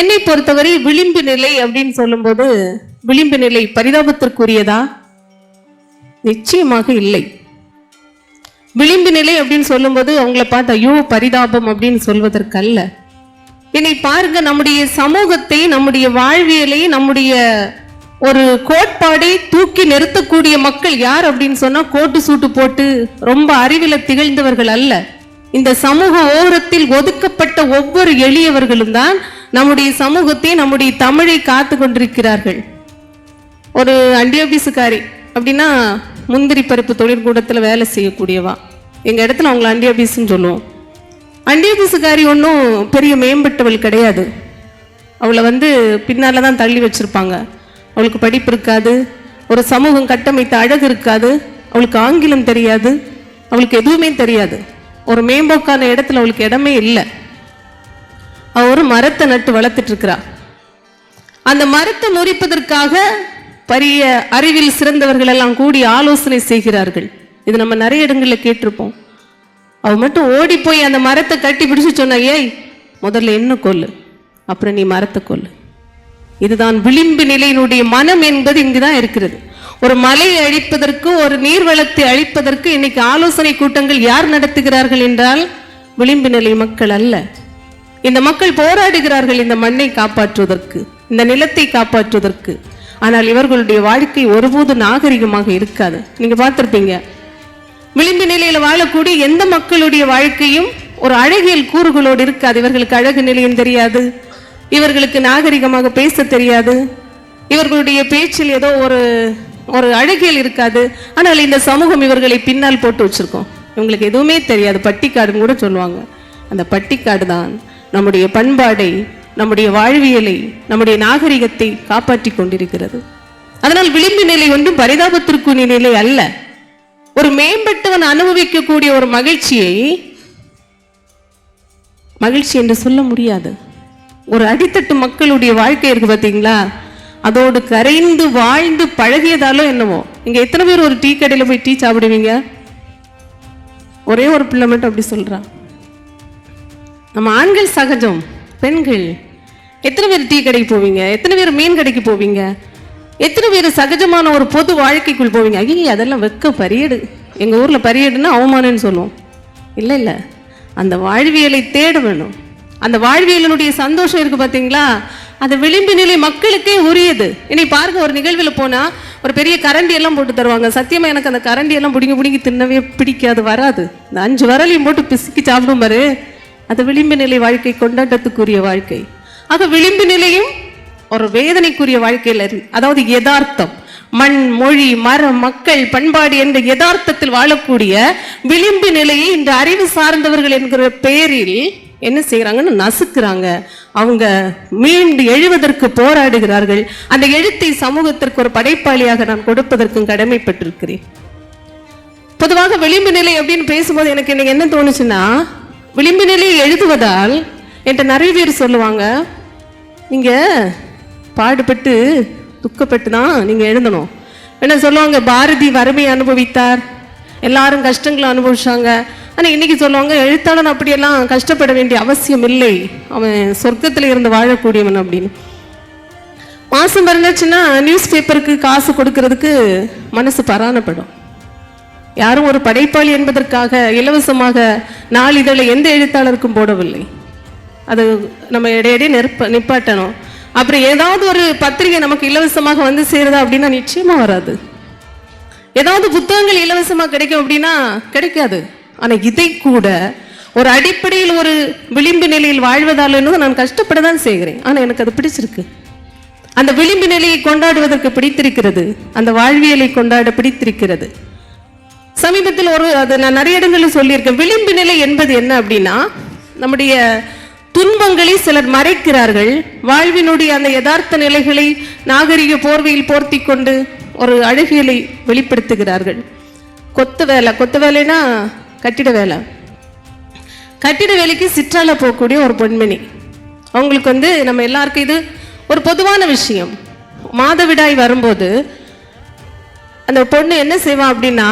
என்னை பொறுத்தவரை விளிம்பு நிலை அப்படின்னு சொல்லும்போது விளிம்பு நிலை பரிதாபத்திற்குரியதா? நிச்சயமாக இல்லை. விளிம்பு நிலை அப்படின்னு சொல்லும்போது அவங்கள பார்த்து ஐயோ பரிதாபம் அப்படின்னு சொல்வதற்கு அல்ல. என்னை பாருங்க, நம்முடைய சமூகத்தை, நம்முடைய வாழ்வியலை, நம்முடைய ஒரு கோட்பாடை தூக்கி நிறுத்தக்கூடிய மக்கள் யார் அப்படின்னு சொன்னா கோட்டு சூட்டு போட்டு ரொம்ப அறிவில திகழ்ந்தவர்கள் அல்ல. இந்த சமூக ஓரத்தில் ஒதுக்கப்பட்ட ஒவ்வொரு எளியவர்களும் தான் நம்முடைய சமூகத்தை, நம்முடைய தமிழை காத்து கொண்டிருக்கிறார்கள். ஒரு அண்டியோபிசுக்காரி அப்படின்னா முந்திரி பருப்பு தொழிற்கூடத்தில் வேலை செய்யக்கூடியவா, எங்கள் இடத்துல அவங்கள அண்டியோபிஸ்ன்னு சொல்லுவோம். அண்டியோபிசுக்காரி ஒன்றும் பெரிய மேம்பட்டவள் கிடையாது. அவளை பின்னால் தான் தள்ளி வச்சுருப்பாங்க. அவளுக்கு படிப்பு இருக்காது, ஒரு சமூகம் கட்டமைத்த அழகு இருக்காது, அவளுக்கு ஆங்கிலம் தெரியாது, அவளுக்கு எதுவுமே தெரியாது. ஒரு மேம்போக்கான இடத்துல அவளுக்கு இடமே இல்லை. அவ ஒரு மரத்தை நட்டு வளர்த்துட்டு இருக்கிறா. அந்த மரத்தை முறிப்பதற்காக பெரிய அறிவில் சிறந்தவர்கள் எல்லாம் கூடி ஆலோசனை செய்கிறார்கள். இது நம்ம நிறைய இடங்களில் கேட்டிருப்போம். அவ மட்டும் ஓடி போய் அந்த மரத்தை கட்டி பிடிச்சு சொன்னா, ஏய் முதல்ல என்ன கொல்லு, அப்புறம் நீ மரத்தை கொல்லு. இதுதான் விளிம்பு நிலையினுடைய மனம் என்பது இங்குதான் இருக்கிறது. ஒரு மலையை அழிப்பதற்கு, ஒரு நீர்வளத்தை அழிப்பதற்கு இன்னைக்கு ஆலோசனை கூட்டங்கள் யார் நடத்துகிறார்கள் என்றால் விளிம்பு நிலை மக்கள் அல்ல. இந்த மக்கள் போராடுகிறார்கள் இந்த மண்ணை காப்பாற்றுவதற்கு, இந்த நிலத்தை காப்பாற்றுவதற்கு. ஆனால் இவர்களுடைய வாழ்க்கை ஒருபோது நாகரிகமாக இருக்காது. நீங்க பார்த்திருப்பீங்க, விளிம்பு நிலையில வாழக்கூடிய எந்த மக்களுடைய வாழ்க்கையும் ஒரு அழகியல் கூறுகளோடு இருக்காது. இவர்களுக்கு அழகு நிலையம் தெரியாது, இவர்களுக்கு நாகரிகமாக பேச தெரியாது, இவர்களுடைய பேச்சில் ஏதோ ஒரு அழகியல் இருக்காது. ஆனால் இந்த சமூகம் இவர்களை பின்னால் போட்டு வச்சிருக்கோம். இவங்களுக்கு எதுவுமே தெரியாது. பட்டிக்காடுன்னு கூட சொல்லுவாங்க. அந்த பட்டிக்காடு தான் நம்முடைய பண்பாடை, நம்முடைய வாழ்வியலை, நம்முடைய நாகரிகத்தை காப்பாற்றி கொண்டிருக்கிறது. அதனால் விளிம்பு நிலை ஒன்றும் பரிதாபத்திற்குரிய நிலை அல்ல. ஒரு மேம்பட்டவன் அனுபவிக்கக்கூடிய ஒரு மகிழ்ச்சி என்று சொல்ல முடியாது. ஒரு அடித்தட்டு மக்களுடைய வாழ்க்கை இருக்கு பார்த்தீங்களா, அதோடு கரைந்து வாழ்ந்து பழகியதாலோ என்னவோ. இங்க எத்தனை பேர் ஒரு டீ கடையில் போய் டீ சாப்பிடுவீங்க? ஒரே ஒரு பிள்ளை மட்டும் அப்படி சொல்றான். நம்ம ஆண்கள் சகஜம், பெண்கள் எத்தனை பேர் டீ கடைக்கு போவீங்க? எத்தனை பேர் மீன் கடைக்கு போவீங்க? எத்தனை பேர் சகஜமான ஒரு பொது வாழ்க்கைக்குள் போவீங்க? ஐயே அதெல்லாம் வெக்க பரியேடு, எங்கள் ஊரில் பரியேடுன்னா அவமானன்னு சொல்லுவோம். இல்லை இல்லை, அந்த வாழ்வியலை தேட வேணும். அந்த வாழ்வியலினுடைய சந்தோஷம் இருக்கு பார்த்தீங்களா, அந்த விளிம்பு நிலை மக்களுக்கே உரியது. இன்னைக்கு பாருங்க, ஒரு நிகழ்வில் போனால் ஒரு பெரிய கரண்டி எல்லாம் போட்டு தருவாங்க. சத்தியமாக எனக்கு அந்த கரண்டி எல்லாம் பிடிங்கி தின்னவே பிடிக்காது, வராது. இந்த 5 விரலையும் போட்டு பிசுக்கி சாப்பிடும் பாரு, அது விளிம்பு நிலை வாழ்க்கை, கொண்டாட்டத்துக்குரிய வாழ்க்கை. ஆக விளிம்பு நிலையும் ஒரு வேதனைக்குரிய வாழ்க்கையில் இருக்கு. அதாவது யதார்த்தம், மண், மொழி, மரம், மக்கள், பண்பாடு என்ற யதார்த்தத்தில் வாழக்கூடிய விளிம்பு நிலையை இந்த அறிவு சார்ந்தவர்கள் என்கிற பெயரில் என்ன செய்யறாங்கன்னு நசுக்கிறாங்க. அவங்க மீண்டு எழுவதற்கு போராடுகிறார்கள். அந்த எழுத்தை சமூகத்திற்கு ஒரு படைப்பாளியாக நான் கொடுப்பதற்கும் கடமைப்பட்டிருக்கிறேன். பொதுவாக விளிம்பு நிலை அப்படின்னு பேசும்போது எனக்கு இன்னைக்கு என்ன தோணுச்சுன்னா, விளிம்பு நிலையை எழுதுவதால் என்கிட்ட நிறைய பேர் சொல்லுவாங்க, நீங்க பாடுபட்டு துக்கப்பட்டு தான் நீங்க எழுதணும். என்ன சொல்லுவாங்க, பாரதி வறுமையை அனுபவித்தார், எல்லாரும் கஷ்டங்களை அனுபவிச்சாங்க. ஆனால் இன்னைக்கு சொல்லுவாங்க, எழுத்தாளன் அப்படியெல்லாம் கஷ்டப்பட வேண்டிய அவசியம் இல்லை, அவன் சொர்க்கத்தில் இருந்து வாழக்கூடியவன் அப்படின்னு. மாசம் பிறந்துச்சுன்னா நியூஸ் பேப்பருக்கு காசு கொடுக்கறதுக்கு மனசு பரானப்படும். யாரும் ஒரு படைப்பாளி என்பதற்காக இலவசமாக நாளிதழை எந்த எழுத்தாளருக்கும் போடவில்லை. அது நம்ம இடையிடையே நிப்பாட்டணும். அப்புறம் ஏதாவது ஒரு பத்திரிகை நமக்கு இலவசமாக சேருதா அப்படின்னா நிச்சயமா வராது. ஏதாவது புத்தகங்கள் இலவசமாக கிடைக்கும் அப்படின்னா கிடைக்காது. ஆனால் இதை கூட ஒரு அடிப்படையில் ஒரு விளிம்பு நிலையில் வாழ்வதால் நான் கஷ்டப்பட தான் செய்கிறேன். ஆனால் எனக்கு அது பிடிச்சிருக்கு. அந்த விளிம்பு நிலையை கொண்டாடுவதற்கு பிடித்திருக்கிறது, அந்த வாழ்வியலை கொண்டாட பிடித்திருக்கிறது. சமீபத்தில் அது நான் நிறைய இடங்களில் சொல்லியிருக்கேன். விளிம்பு நிலை என்பது என்ன அப்படின்னா, நம்முடைய துன்பங்களை சிலர் மறைக்கிறார்கள், வாழ்வினுடைய அந்த யதார்த்த நிலைகளை நாகரிக போர்வையில் போர்த்தி கொண்டு ஒரு அழகியலை வெளிப்படுத்துகிறார்கள். கொத்து வேலைனா கட்டிட வேலை. கட்டிட வேலைக்கு சிற்றால போகக்கூடிய ஒரு பெண்மணி, அவங்களுக்கு நம்ம எல்லாருக்கும் இது ஒரு பொதுவான விஷயம். மாதவிடாய் வரும்போது அந்த பொண்ணு என்ன செய்வான் அப்படின்னா,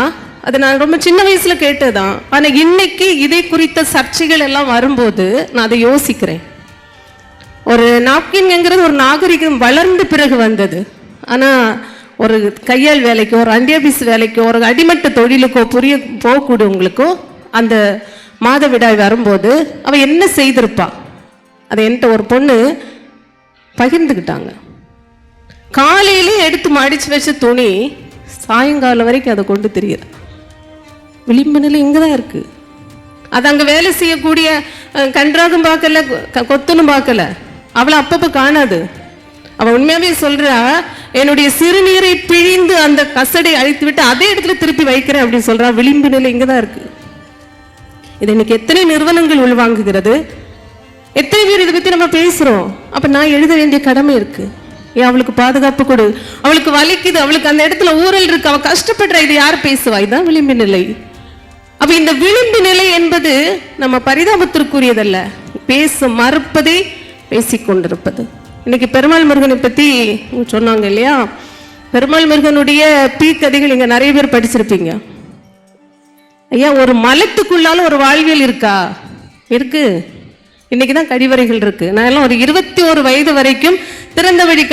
அது நான் ரொம்ப சின்ன வயசுல கேட்டதான். ஆனால் இன்னைக்கு இதை குறித்த சர்ச்சைகள் எல்லாம் வரும்போது நான் அதை யோசிக்கிறேன். ஒரு நாப்கின்ங்கிறது ஒரு நாகரிகம் வளர்ந்த பிறகு வந்தது. ஆனால் ஒரு கையால் வேலைக்கோ, ஒரு அண்டியாபீஸ் வேலைக்கோ, ஒரு அடிமட்ட தொழிலுக்கோ போகக்கூடியவங்களுக்கோ அந்த மாதவிடாய் வரும்போது அவள் என்ன செய்திருப்பா? அதை என்கிட்ட ஒரு பொண்ணு பகிர்ந்துக்கிட்டாங்க. காலையிலே எடுத்து மடிச்சு வச்ச துணி சாயங்காலம் வரைக்கும் அதை கொண்டு தெரியுது. விளிம்பு நிலை இங்கே தான் இருக்கு. அது அங்கே வேலை செய்யக்கூடிய கன்றாகும் பார்க்கல, கொத்துனும் பார்க்கல, அவளை அப்பப்போ காணாது. அவள் உண்மையாவே சொல்றா, என்னுடைய சிறுநீரை பிழிந்து அந்த கசடை அழித்து விட்டு அதே இடத்துல திருப்பி வைக்கிறேன் அப்படின்னு சொல்றா. விளிம்பு நிலை இங்கே தான் இருக்கு. இது இன்னைக்கு எத்தனை நிறுவனங்கள் உள்வாங்குகிறது, எத்தனை பேர் இதை பத்தி நம்ம பேசுறோம். அப்ப நான் எழுத வேண்டிய கடமை இருக்கு. ஏன் அவளுக்கு பாதுகாப்பு கொடு, அவளுக்கு வலிக்குது, அவளுக்கு அந்த இடத்துல ஊழல் இருக்கு, அவ கஷ்டப்படுற, இது யார் பேசுவா? இதுதான் விளிம்பு நிலை. அப்ப இந்த விளிம்பு நிலை என்பது நம்ம பரிதாபத்திற்குரியதல்ல, பேச மறுப்பதை பேசிக்கொண்டிருப்பது. இன்னைக்கு பெருமாள் முருகனை பத்தி சொன்னாங்க இல்லையா? பெருமாள் முருகனுடைய கதைகள் இங்க நிறைய பேர் படிச்சிருப்பீங்க. ஐயா, ஒரு மலத்துக்குள்ளால ஒரு வாழ்வியல் இருக்கா? இருக்கு. இன்னைக்குதான் கழிவறைகள் இருக்கு. நான் எல்லாம் ஒரு 21 வயது வரைக்கும் திறந்த வழி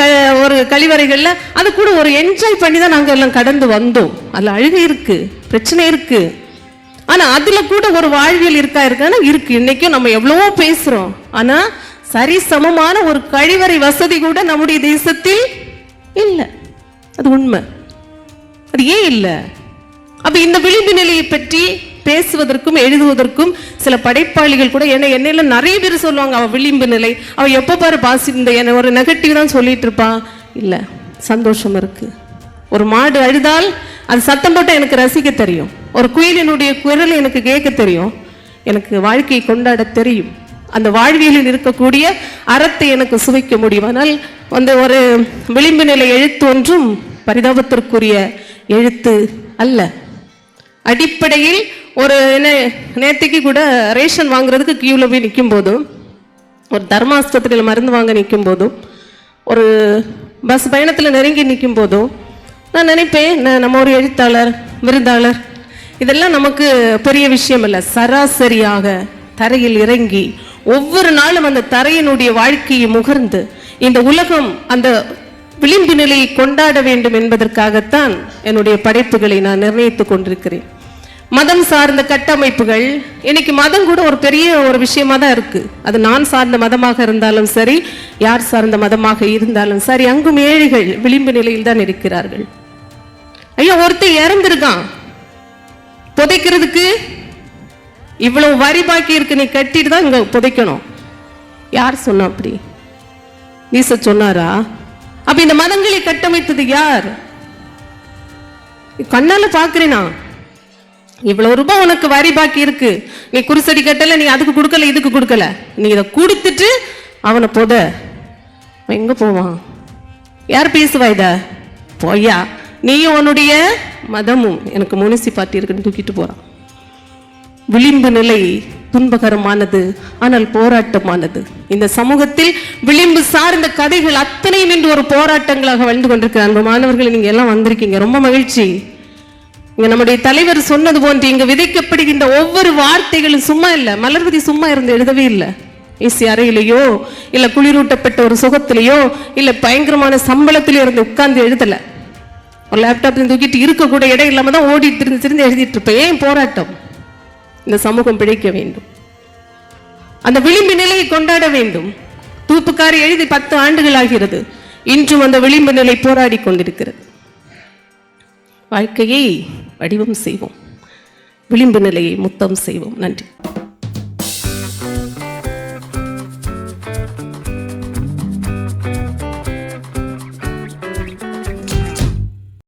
ஒரு கழிவறைகள்ல அது கூட ஒரு என்ஜாய் பண்ணி தான் நாங்க எல்லாம் கடந்து வந்தோம். அதுல அழுகை இருக்கு, பிரச்சனை இருக்கு, ஆனா அதுல கூட ஒரு வாழ்வியல் இருக்கான்னா இருக்கு. இன்னைக்கும் நம்ம எவ்வளவோ பேசுறோம், ஆனா சரி சமமான ஒரு கழிவறை வசதி கூட நம்முடைய தேசத்தில் இல்ல. அது உண்மை. அது ஏன் இல்லை? அப்ப இந்த விளிம்பு நிலையை பற்றி பேசுவதற்கும் எழுதுவதற்கும் சில படைப்பாளிகள் கூட என்னையில நிறைய பேர் சொல்லுவாங்க, அவ விளிம்பு நிலை, அவ எப்ப பாரு பாசிந்த என்ன ஒரு நெகட்டிவ் தான் சொல்லிட்டு இருப்பான். இல்ல, சந்தோஷம் இருக்கு. ஒரு மாடு அழுதால் அது சத்தம் போட்டால் எனக்கு ரசிக்க தெரியும், ஒரு குயிலினுடைய குரல் எனக்கு கேட்க தெரியும், எனக்கு வாழ்க்கையை கொண்டாட தெரியும், அந்த வாழ்வியலில் இருக்கக்கூடிய அறத்தை எனக்கு சுவைக்க முடியும். ஆனால் ஒரு விளிம்பு நிலை எழுத்து ஒன்றும் பரிதாபத்திற்குரிய எழுத்து அல்ல. அடிப்படையில் ஒரு நேற்றுக்கு கூட ரேஷன் வாங்குறதுக்கு கியூவில் போய் நிற்கும் போதும், ஒரு தர்மாஸ்பத்திரியில் மருந்து வாங்க நிற்கும் போதும், ஒரு பஸ் பயணத்தில் நெருங்கி நிற்கும் போதும் நான் நினைப்பேன், நம்ம ஒரு எழுத்தாளர், விருந்தாளர், இதெல்லாம் நமக்கு பெரிய விஷயம் இல்லை. சராசரியாக தரையில் இறங்கி ஒவ்வொரு நாளும் அந்த தரையினுடைய வாழ்க்கையை முகர்ந்து இந்த உலகம் அந்த விளிம்பு நிலையை கொண்டாட வேண்டும் என்பதற்காகத்தான் என்னுடைய படைப்புகளை நான் நிர்ணயித்துக் கொண்டிருக்கிறேன். மதம் சார்ந்த கட்டமைப்புகள், இன்னைக்கு மதம் கூட ஒரு பெரிய ஒரு விஷயமா தான் இருக்கு. அது நான் சார்ந்த மதமாக இருந்தாலும் சரி, யார் சார்ந்த மதமாக இருந்தாலும் சரி, அங்கும் ஏழைகள் விளிம்பு நிலையில் தான் இருக்கிறார்கள். ஐயா, ஒருத்தர் இறந்திருக்கான், புதைக்கிறதுக்கு இவ்வளவு வரி பாக்கி இருக்கு, நீ கட்டிட்டு தான் இங்க புதைக்கணும். யார் சொன்னா? அப்படி நீச சொன்னாரா? அப்ப இந்த மதங்களை கட்டமைத்தது யார்? கண்ணால பாக்குறேனா? இவ்வளவு ரூபாய் உனக்கு வரி பாக்கி இருக்கு, நீ குருசடி கட்டல, நீ அதுக்கு கொடுக்கல, இதுக்கு கொடுக்கல, நீ இதை கொடுத்துட்டு அவனை போத எங்க போவான்? யார் பேசுவா? இத போயா, நீயும் உன்னுடைய மதமும் எனக்கு முனிசிபாலிட்டி இருக்குன்னு தூக்கிட்டு போறான். விளிம்பு நிலை துன்பகரமானது, ஆனால் போராட்டமானது. இந்த சமூகத்தில் விளிம்பு சார்ந்த கதைகள் அத்தனையும் இன்று ஒரு போராட்டங்களாக வாழ்ந்து கொண்டிருக்கிற அன்பு மாணவர்கள், நீங்க எல்லாம் வந்திருக்கீங்க, ரொம்ப மகிழ்ச்சி. இங்க நம்முடைய தலைவர் சொன்னது போன்று இங்க விதைக்கப்படுகின்ற ஒவ்வொரு வார்த்தைகளும் சும்மா இல்லை. மலர்வதி சும்மா இருந்து எழுதவே இல்லை. ஏசி அறையிலையோ இல்ல குளிரூட்டப்பட்ட ஒரு சுகத்திலேயோ இல்ல பயங்கரமான சம்பளத்திலேயோ இருந்து உட்கார்ந்து எழுதல. ஒரு லேப்டாப் தூக்கிட்டு இருக்கக்கூடிய இடம் இல்லாம தான் ஓடிட்டு இருந்து எழுதிட்டு இருப்பேன். ஏன் போராட்டம்? இந்த சமூகம் பிழைக்க வேண்டும், அந்த விளிம்பு நிலையை கொண்டாட வேண்டும். தூப்புக்காரி எழுதி 10 ஆண்டுகள் ஆகிறது, இன்றும் அந்த விளிம்பு நிலை போராடி கொண்டிருக்கிறது. வாழ்க்கையை வடிவம் செய்வோம், விளிம்பு நிலையை முத்தம் செய்வோம். நன்றி.